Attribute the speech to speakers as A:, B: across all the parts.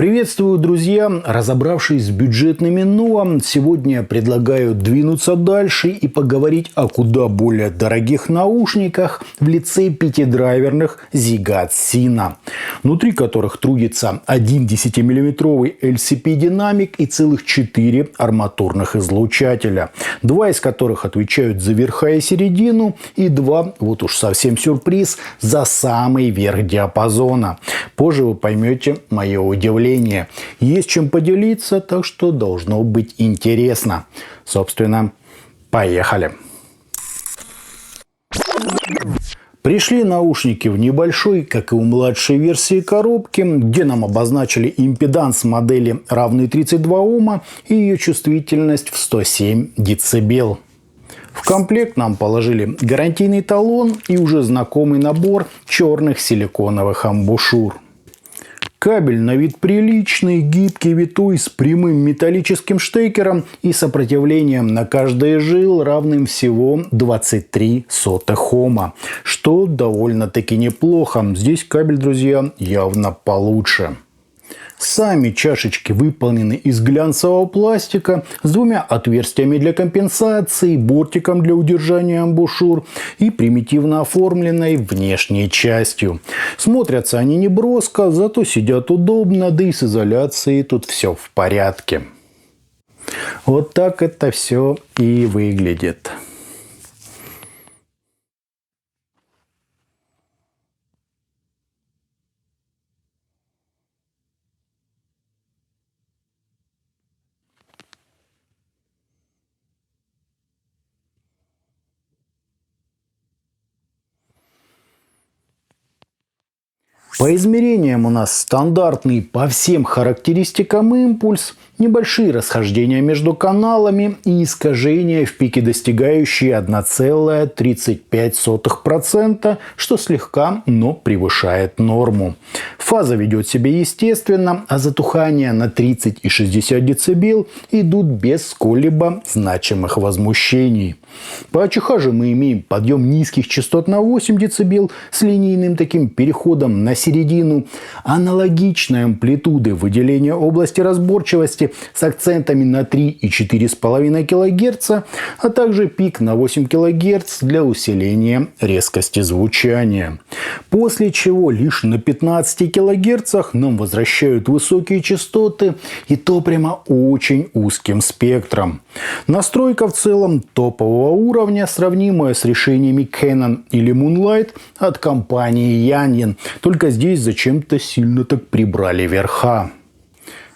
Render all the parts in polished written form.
A: Приветствую, друзья! Разобравшись с бюджетными НОА, сегодня я предлагаю двинуться дальше и поговорить о куда более дорогих наушниках в лице пятидрайверных Zigbee Sina, внутри которых трудится один 10-мм LCP-динамик и целых 4 арматурных излучателя, 2 из которых отвечают за верха и середину, и 2, вот уж совсем сюрприз, за самый верх диапазона. Позже вы поймете мое удивление. Есть чем поделиться, так что должно быть интересно. Собственно, поехали. Пришли наушники в небольшой, как и у младшей версии коробки, где нам обозначили импеданс модели равный 32 Ома и ее чувствительность в 107 дБ. В комплект нам положили гарантийный талон и уже знакомый набор черных силиконовых амбушюр. Кабель на вид приличный, гибкий, витой, с прямым металлическим штекером и сопротивлением на каждый жил равным всего 23 Ома, что довольно-таки неплохо. Здесь кабель, друзья, явно получше. Сами чашечки выполнены из глянцевого пластика с 2 отверстиями для компенсации, бортиком для удержания амбушюр и примитивно оформленной внешней частью. Смотрятся они не броско, зато сидят удобно, да и с изоляцией тут все в порядке. Вот так это все и выглядит. По измерениям у нас стандартный по всем характеристикам импульс, небольшие расхождения между каналами и искажения в пике, достигающие 1,35%, что слегка, но превышает норму. Фаза ведет себя естественно, а затухания на 30 и 60 дБ идут без сколь-либо значимых возмущений. По АЧХ же мы имеем подъем низких частот на 8 дБ с линейным таким переходом на середину, аналогичной амплитуды выделения области разборчивости с акцентами на 3 и 4,5 кГц, а также пик на 8 кГц для усиления резкости звучания. После чего лишь на 15 кГц нам возвращают высокие частоты, и то прямо очень узким спектром. Настройка в целом топового уровня, сравнимая с решениями Canon или Moonlight от компании Yanyin, только здесь зачем-то сильно так прибрали верха.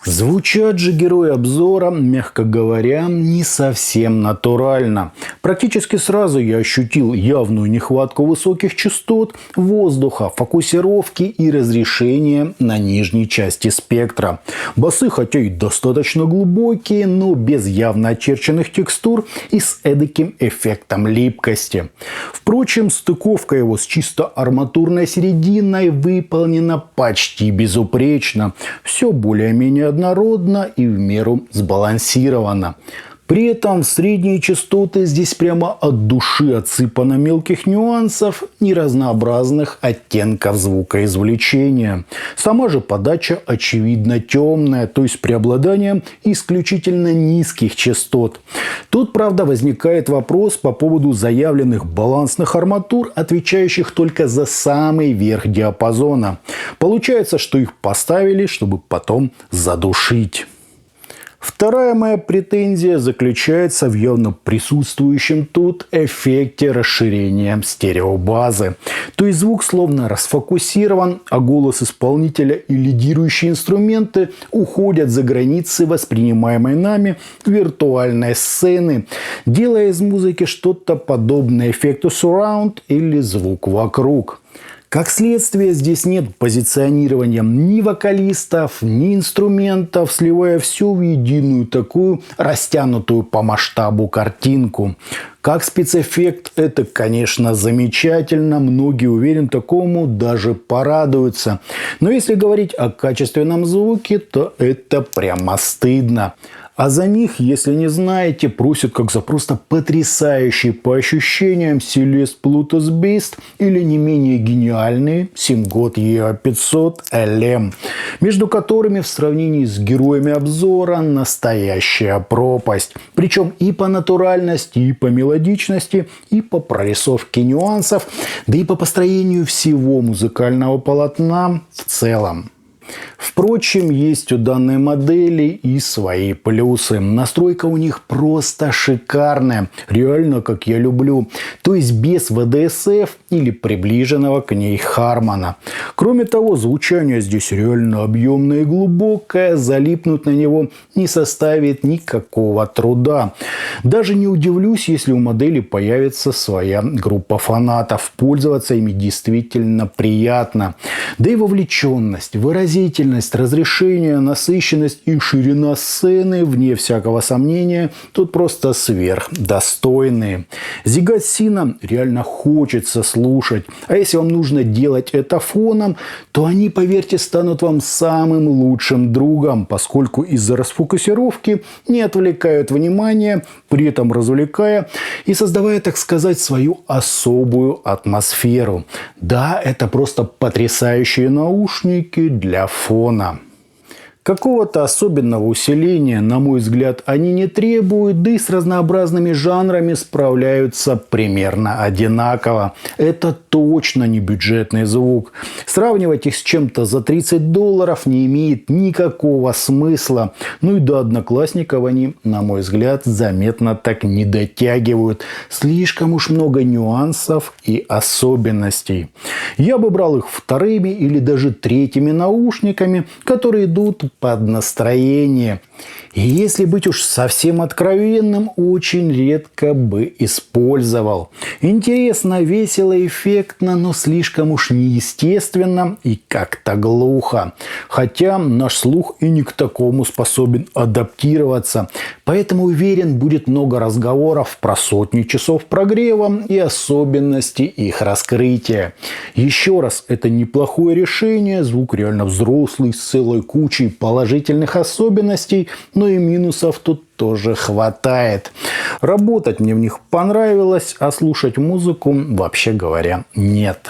A: Звучат же герои обзора, мягко говоря, не совсем натурально. Практически сразу я ощутил явную нехватку высоких частот, воздуха, фокусировки и разрешения на нижней части спектра. Басы хотя и достаточно глубокие, но без явно очерченных текстур и с эдаким эффектом липкости. Впрочем, стыковка его с чисто арматурной серединой выполнена почти безупречно. Все более-менее однородно и в меру сбалансировано. При этом средние частоты здесь прямо от души отсыпано мелких нюансов и разнообразных оттенков звукоизвлечения. Сама же подача очевидно темная, то есть с преобладанием исключительно низких частот. Тут, правда, возникает вопрос по поводу заявленных балансных арматур, отвечающих только за самый верх диапазона. Получается, что их поставили, чтобы потом задушить. Вторая моя претензия заключается в явно присутствующем тут эффекте расширения стереобазы. То есть звук словно расфокусирован, а голос исполнителя и лидирующие инструменты уходят за границы воспринимаемой нами виртуальной сцены, делая из музыки что-то подобное эффекту surround или звук вокруг. Как следствие, здесь нет позиционирования ни вокалистов, ни инструментов, сливая все в единую такую растянутую по масштабу картинку. Как спецэффект это, конечно, замечательно. Многие, уверен, такому даже порадуются. Но если говорить о качественном звуке, то это прямо стыдно. А за них, если не знаете, просят как за просто потрясающий по ощущениям Celeste Plutus Beast или не менее гениальный Syngot EA500 LM. между которыми в сравнении с героями обзора настоящая пропасть. Причем и по натуральности, и по мелодичности, и по прорисовке нюансов, да и по построению всего музыкального полотна в целом. Впрочем, есть у данной модели и свои плюсы. Настройка у них просто шикарная, реально как я люблю. То есть без VDSF или приближенного к ней Хармана. Кроме того, звучание здесь реально объемное и глубокое, залипнуть на него не составит никакого труда. Даже не удивлюсь, если у модели появится своя группа фанатов. Пользоваться ими действительно приятно. Да и вовлеченность, выразительность, разрешение, насыщенность и ширина сцены, вне всякого сомнения, тут просто сверхдостойные. Зигат Сина реально хочется слушать. А если вам нужно делать это фоном, то они, поверьте, станут вам самым лучшим другом, поскольку из-за расфокусировки не отвлекают внимание, при этом развлекая и создавая, так сказать, свою особую атмосферу. Да, это просто потрясающие наушники для фона. Какого-то особенного усиления, на мой взгляд, они не требуют, да и с разнообразными жанрами справляются примерно одинаково. Это точно не бюджетный звук. Сравнивать их с чем-то за $30 не имеет никакого смысла. Ну и до Одноклассников они, на мой взгляд, заметно так не дотягивают. Слишком уж много нюансов и особенностей. Я бы брал их вторыми или даже третьими наушниками, которые идут под настроение. И если быть уж совсем откровенным, очень редко бы использовал. Интересно, весело, эффектно, но слишком уж неестественно и как-то глухо. Хотя наш слух и не к такому способен адаптироваться. Поэтому уверен, будет много разговоров про сотни часов прогрева и особенности их раскрытия. Еще раз, это неплохое решение. Звук реально взрослый, с целой кучей положительных особенностей, но и минусов тут тоже хватает. Работать мне в них понравилось, а слушать музыку, вообще говоря, нет.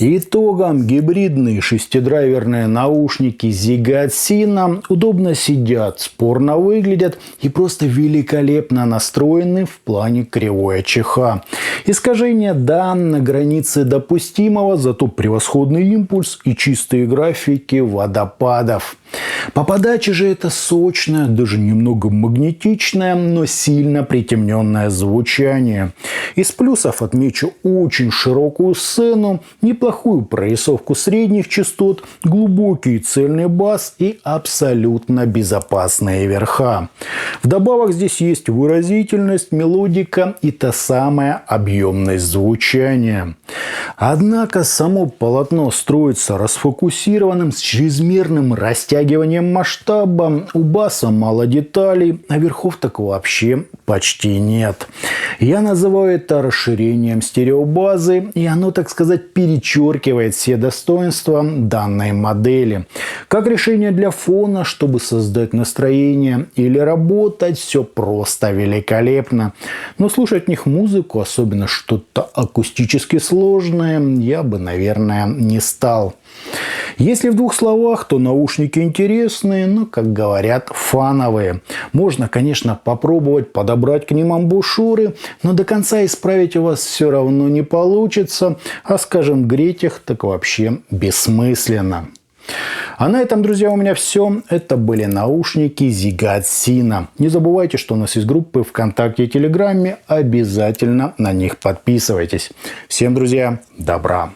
A: Итогом гибридные шестидрайверные наушники Zigad Sina удобно сидят, спорно выглядят и просто великолепно настроены в плане кривой АЧХ. Искажение, да, на границе допустимого, зато превосходный импульс и чистые графики водопадов. По подаче же это сочное, даже немного магнетичное, но сильно притемненное звучание. Из плюсов отмечу очень широкую сцену, неплохую прорисовку средних частот, глубокий цельный бас и абсолютно безопасные верха. Вдобавок здесь есть выразительность, мелодика и та самая объемность звучания. Однако само полотно строится расфокусированным, с чрезмерным растягиванием масштаба, у баса мало деталей, а верхов так вообще почти нет. Я называю это расширением стереобазы, и оно, так сказать, перечеркивает все достоинства данной модели. Как решение для фона, чтобы создать настроение или работать, все просто великолепно. Но слушать в них музыку, особенно что-то акустически сложное, я бы, наверное, не стал. Если в двух словах, то наушники интересные, но, как говорят, фановые. Можно, конечно, попробовать подобрать к ним амбушюры, но до конца исправить у вас все равно не получится, а, скажем, греть их так вообще бессмысленно. А на этом, друзья, у меня все. Это были наушники Zigad Sina. Не забывайте, что у нас есть группы ВКонтакте и Телеграме. Обязательно на них подписывайтесь. Всем, друзья, добра!